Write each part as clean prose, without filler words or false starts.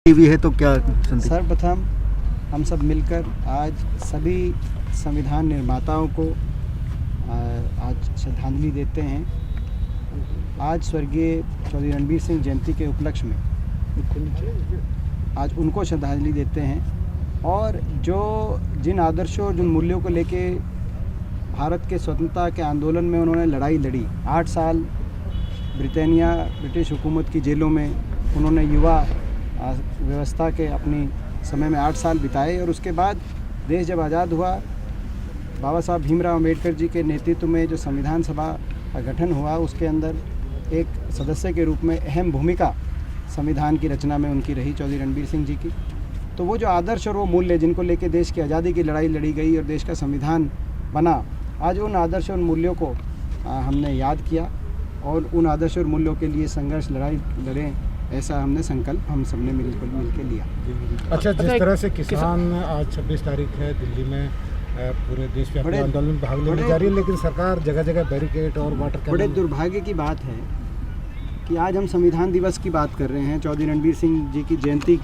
TV है तो क्या संदेश? सर्वप्रथम हम सब मिलकर आज सभी संविधान निर्माताओं को आज श्रद्धांजलि देते हैं। आज स्वर्गीय चौधरी रणबीर सिंह जयंती के उपलक्ष्य में आज उनको श्रद्धांजलि देते हैं और जो जिन आदर्शों और जिन मूल्यों को लेके भारत के स्वतंत्रता के आंदोलन में उन्होंने लड़ाई लड़ी, 8 साल ब्रिटिश हुकूमत की जेलों में उन्होंने युवा व्यवस्था के अपनी समय में 8 साल बिताए और उसके बाद देश जब आज़ाद हुआ, बाबा साहब भीमराव अम्बेडकर जी के नेतृत्व में जो संविधान सभा का गठन हुआ, उसके अंदर एक सदस्य के रूप में अहम भूमिका संविधान की रचना में उनकी रही, चौधरी रणबीर सिंह जी की। तो वो जो आदर्श और वो मूल्य जिनको लेके देश की आज़ादी की लड़ाई लड़ी गई और देश का संविधान बना, आज उन आदर्श और मूल्यों को हमने याद किया और उन आदर्श और मूल्यों के लिए संघर्ष लड़ाई लड़ें, ऐसा हमने संकल्प हम सबने मिल के लिया। अच्छा, जिस तरह से किसान आज 26 तारीख है दिल्ली में पूरे देश में अपने आंदोलन में भाग लेने जा रही है, लेकिन सरकार जगह जगह बैरिकेड और वाटर कैनन। बड़े दुर्भाग्य की बात है कि आज हम संविधान दिवस की बात कर रहे हैं, चौधरी रणबीर सिंह जी की जयंती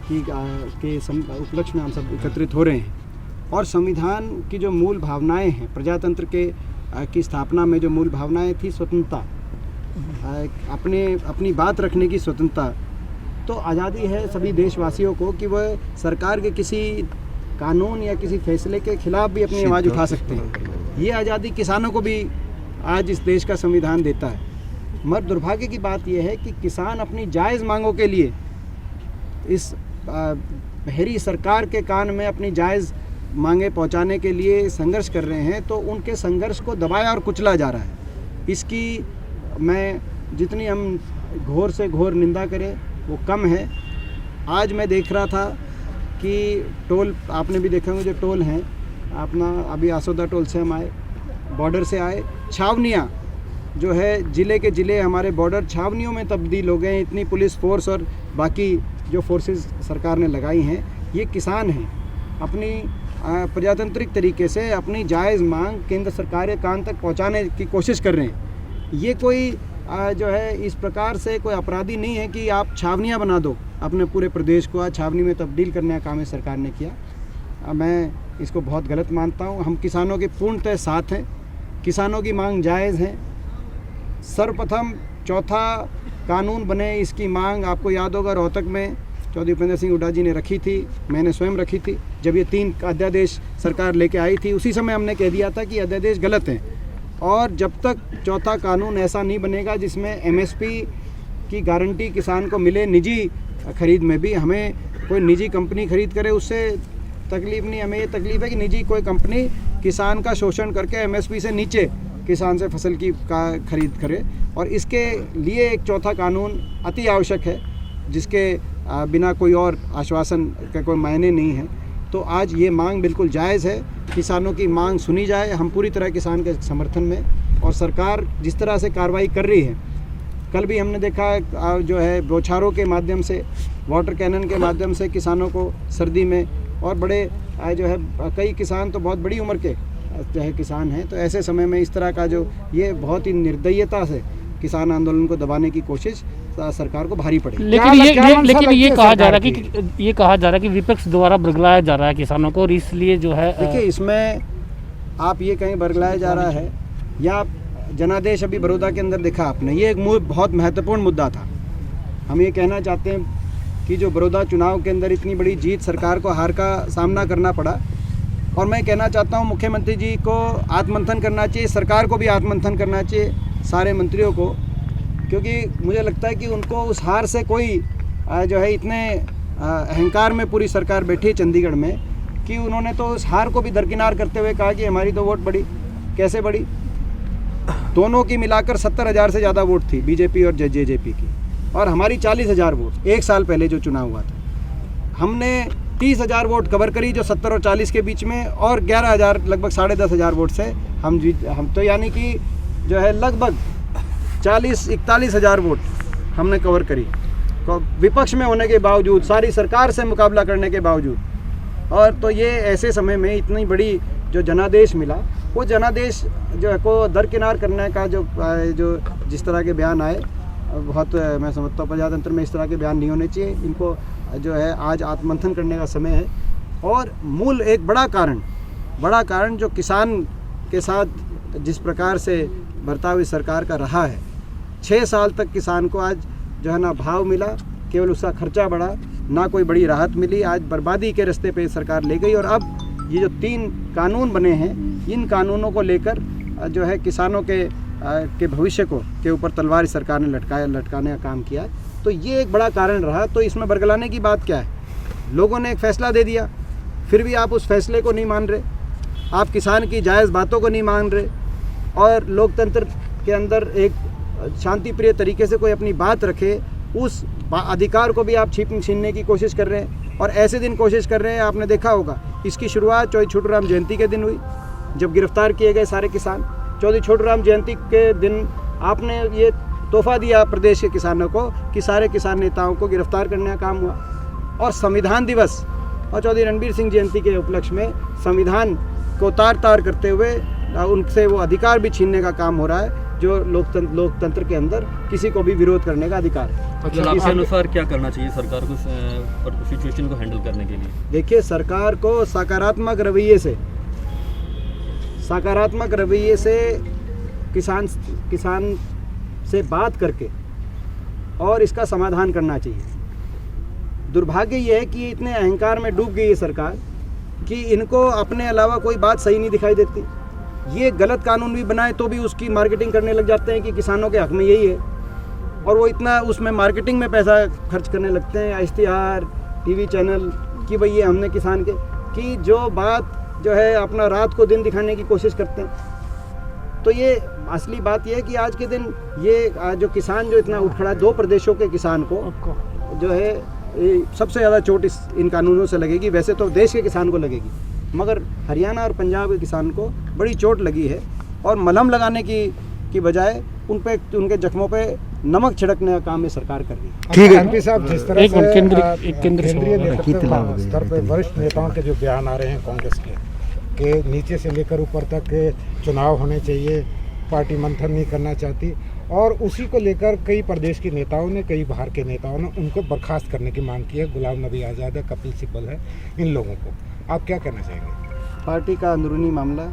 के उपलक्ष्य में हम सब एकत्रित हो रहे हैं और संविधान की जो मूल भावनाएं हैं, प्रजातंत्र की स्थापना में जो मूल भावनाएं थी, स्वतंत्रता, अपनी बात रखने की स्वतंत्रता, तो आज़ादी है सभी देशवासियों को कि वह सरकार के किसी कानून या किसी फैसले के खिलाफ भी अपनी आवाज़ उठा सकते हैं। ये आज़ादी किसानों को भी आज इस देश का संविधान देता है। मगर दुर्भाग्य की बात यह है कि किसान अपनी जायज़ मांगों के लिए इस बहरी सरकार के कान में अपनी जायज़ मांगे पहुंचाने के लिए संघर्ष कर रहे हैं, तो उनके संघर्ष को दबाया और कुचला जा रहा है। इसकी मैं जितनी हम घोर से घोर निंदा करें वो कम है। आज मैं देख रहा था कि टोल, आपने भी देखा होगा, जो टोल हैं अपना, अभी आसोदा टोल से हम आए, बॉर्डर से आए, छावनियाँ जो है ज़िले के ज़िले हमारे बॉर्डर छावनियों में तब्दील हो गए हैं। इतनी पुलिस फोर्स और बाकी जो फोर्सेस सरकार ने लगाई हैं, ये किसान हैं अपनी प्रजातांत्रिक तरीके से अपनी जायज़ मांग केंद्र सरकार के कान तक पहुंचाने की कोशिश कर रहे हैं। ये कोई जो है इस प्रकार से कोई अपराधी नहीं है कि आप छावनियाँ बना दो, अपने पूरे प्रदेश को आज छावनी में तब्दील करने का काम इस सरकार ने किया। मैं इसको बहुत गलत मानता हूँ। हम किसानों के पूर्णतः साथ हैं, किसानों की मांग जायज़ है। सर्वप्रथम चौथा कानून बने, इसकी मांग आपको याद होगा रोहतक में चौधरी भूपेंद्र सिंह हुड्डा जी ने रखी थी, मैंने स्वयं रखी थी। जब ये 3 अध्यादेश सरकार लेके आई थी, उसी समय हमने कह दिया था कि अध्यादेश गलत हैं और जब तक चौथा कानून ऐसा नहीं बनेगा जिसमें MSP की गारंटी किसान को मिले, निजी खरीद में भी, हमें कोई निजी कंपनी खरीद करे उससे तकलीफ़ नहीं, हमें ये तकलीफ़ है कि निजी कोई कंपनी किसान का शोषण करके MSP से नीचे किसान से फसल की खरीद करे। और इसके लिए एक चौथा कानून अति आवश्यक है, जिसके बिना कोई और आश्वासन का कोई मायने नहीं है। तो आज ये मांग बिल्कुल जायज़ है, किसानों की मांग सुनी जाए। हम पूरी तरह किसान के समर्थन में, और सरकार जिस तरह से कार्रवाई कर रही है, कल भी हमने देखा जो है बौछारों के माध्यम से, वाटर कैनन के माध्यम से किसानों को सर्दी में, और बड़े जो है कई किसान तो बहुत बड़ी उम्र के जो है किसान हैं, तो ऐसे समय में इस तरह का जो ये बहुत ही निर्दयता से किसान आंदोलन को दबाने की कोशिश सरकार को भारी पड़ेगी। लेकिन ये कहा जा रहा है कि विपक्ष द्वारा बरगलाया जा रहा है किसानों को, और इसलिए जो है देखिए, इसमें आप ये कहीं बरगलाया जा रहा है या जनादेश अभी बड़ौदा के अंदर देखा आपने, ये एक बहुत महत्वपूर्ण मुद्दा था। हम ये कहना चाहते हैं कि जो बड़ौदा चुनाव के अंदर इतनी बड़ी जीत, सरकार को हार का सामना करना पड़ा, और मैं कहना चाहता हूँ मुख्यमंत्री जी को आत्ममंथन करना चाहिए, सरकार को भी आत्ममंथन करना चाहिए, सारे मंत्रियों को, क्योंकि मुझे लगता है कि उनको उस हार से कोई जो है इतने अहंकार में पूरी सरकार बैठी है चंडीगढ़ में कि उन्होंने तो उस हार को भी दरकिनार करते हुए कहा कि हमारी तो वोट बढ़ी। कैसे बढ़ी? दोनों की मिलाकर 70,000 से ज़्यादा वोट थी, बीजेपी और JJP की, और हमारी 40,000 वोट। 1 साल पहले जो चुनाव हुआ था, हमने 30,000 वोट कवर करी जो 70 और 40 के बीच में, और 11,000 लगभग 10,500 वोट से हम तो यानी कि जो है लगभग 40-41,000 वोट हमने कवर करी, विपक्ष में होने के बावजूद, सारी सरकार से मुकाबला करने के बावजूद। और तो ये ऐसे समय में इतनी बड़ी जो जनादेश मिला, वो जनादेश जो है को दरकिनार करने का जो जिस तरह के बयान आए, बहुत मैं समझता हूँ प्रजातंत्र में इस तरह के बयान नहीं होने चाहिए। इनको जो है आज आत्ममंथन करने का समय है। और मूल एक बड़ा कारण जो किसान के साथ जिस प्रकार से बर्ताव इस सरकार का रहा है, 6 साल तक किसान को आज जो है ना भाव मिला, केवल उसका खर्चा बढ़ा, ना कोई बड़ी राहत मिली, आज बर्बादी के रास्ते पे सरकार ले गई। और अब ये जो 3 कानून बने हैं, इन कानूनों को लेकर जो है किसानों के भविष्य के ऊपर तलवार सरकार ने लटकाने का काम किया। तो ये एक बड़ा कारण रहा। तो इसमें बरगलाने की बात क्या है? लोगों ने एक फ़ैसला दे दिया, फिर भी आप उस फैसले को नहीं मान रहे, आप किसान की जायज़ बातों को नहीं मान रहे, और लोकतंत्र के अंदर एक शांति प्रिय तरीके से कोई अपनी बात रखे, उस अधिकार को भी आप छीनने की कोशिश कर रहे हैं। और ऐसे दिन कोशिश कर रहे हैं, आपने देखा होगा इसकी शुरुआत चौधरी छोटूराम जयंती के दिन हुई, जब गिरफ्तार किए गए सारे किसान। चौधरी छोटूराम जयंती के दिन आपने ये तोहफा दिया प्रदेश के किसानों को कि सारे किसान नेताओं को गिरफ्तार करने का काम हुआ। और संविधान दिवस और चौधरी रणबीर सिंह जयंती के उपलक्ष्य में संविधान को तार करते हुए उनसे वो अधिकार भी छीनने का काम हो रहा है, जो लोकतंत्र के अंदर किसी को भी विरोध करने का अधिकार है। मतलब आपके अनुसार क्या करना चाहिए सरकार को सिचुएशन को हैंडल करने के लिए? देखिए, सरकार को सकारात्मक रवैये से किसान से बात करके और इसका समाधान करना चाहिए। दुर्भाग्य ये है कि इतने अहंकार में डूब गई है सरकार कि इनको अपने अलावा कोई बात सही नहीं दिखाई देती। ये गलत कानून भी बनाए तो भी उसकी मार्केटिंग करने लग जाते हैं कि किसानों के हक में यही है, और वो इतना उसमें मार्केटिंग में पैसा खर्च करने लगते हैं, इश्तिहार, टीवी चैनल कि भाई ये हमने किसान की जो बात जो है अपना रात को दिन दिखाने की कोशिश करते हैं। तो ये असली बात ये है कि आज के दिन ये जो किसान जो इतना उठ खड़ा है, 2 प्रदेशों के किसान को जो है सबसे ज़्यादा चोट इन कानूनों से लगेगी। वैसे तो देश के किसान को लगेगी, मगर हरियाणा और पंजाब के किसान को बड़ी चोट लगी है। और मलहम लगाने की बजाय उनके जख्मों पे नमक छिड़कने का काम ये सरकार कर रही है। ठीक है एमपी साहब, जिस तरह से केंद्रीय नेतृत्व स्तर पर वरिष्ठ नेताओं के जो बयान आ रहे हैं कांग्रेस के नीचे से लेकर ऊपर तक चुनाव होने चाहिए, पार्टी मंथन नहीं करना चाहती, और उसी को लेकर कई प्रदेश के नेताओं ने, कई बाहर के नेताओं ने उनको बर्खास्त करने की मांग की है। गुलाम नबी आज़ाद है, कपिल सिब्बल है, इन लोगों को आप क्या कहना चाहेंगे? पार्टी का अंदरूनी मामला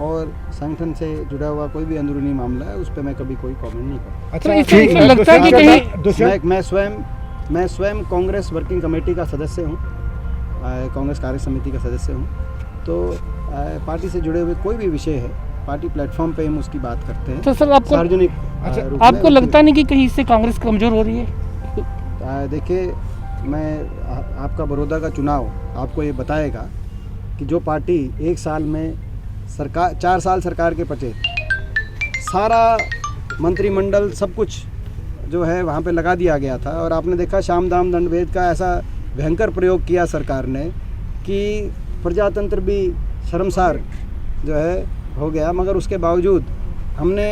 और संगठन से जुड़ा हुआ कोई भी अंदरूनी मामला है, उस पर मैं कभी कोई कमेंट नहीं करूँगा। अच्छा, इसमें लगता है कि कहीं मैं स्वयं कांग्रेस वर्किंग कमेटी का सदस्य हूँ, कांग्रेस कार्य समिति का सदस्य हूँ। तो पार्टी से जुड़े हुए कोई भी विषय है, पार्टी प्लेटफॉर्म पे हम उसकी बात करते हैं। तो सर सार्वजनिक आपको लगता नहीं कि कहीं इससे कांग्रेस कमजोर हो रही है? देखिए, मैं आपका बड़ौदा का चुनाव आपको ये बताएगा कि जो पार्टी 1 साल में 4 साल सरकार के पचे, सारा मंत्रिमंडल सब कुछ जो है वहाँ पे लगा दिया गया था। और आपने देखा शाम दाम दंड भेद का ऐसा भयंकर प्रयोग किया सरकार ने कि प्रजातंत्र भी शर्मसार जो है हो गया। मगर उसके बावजूद हमने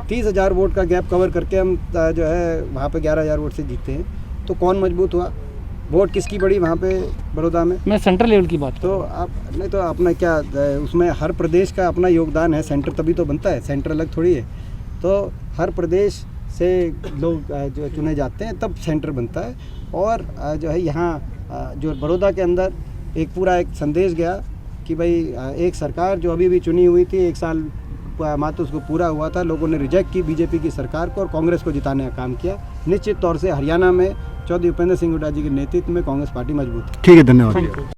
30,000 वोट का गैप कवर करके हम जो है वहाँ पे 11,000 वोट से जीते हैं। तो कौन मजबूत हुआ? वोट किसकी बढ़ी वहाँ पे बड़ौदा में? मैं सेंट्रल लेवल की बात तो आप नहीं, तो अपना क्या उसमें हर प्रदेश का अपना योगदान है, सेंटर तभी तो बनता है, सेंटर अलग थोड़ी है। तो हर प्रदेश से लोग जो चुने जाते हैं तब सेंटर बनता है। और जो है यहाँ जो बड़ौदा के अंदर एक पूरा एक संदेश गया कि भाई एक सरकार जो अभी भी चुनी हुई थी, 1 साल मात्र उसको पूरा हुआ था, लोगों ने रिजेक्ट की बीजेपी की सरकार को और कांग्रेस को जिताने का काम किया। निश्चित तौर से हरियाणा में चौधरी उपेंद्र सिंह हुड्डा जी के नेतृत्व में कांग्रेस पार्टी मजबूत है। ठीक है, धन्यवाद।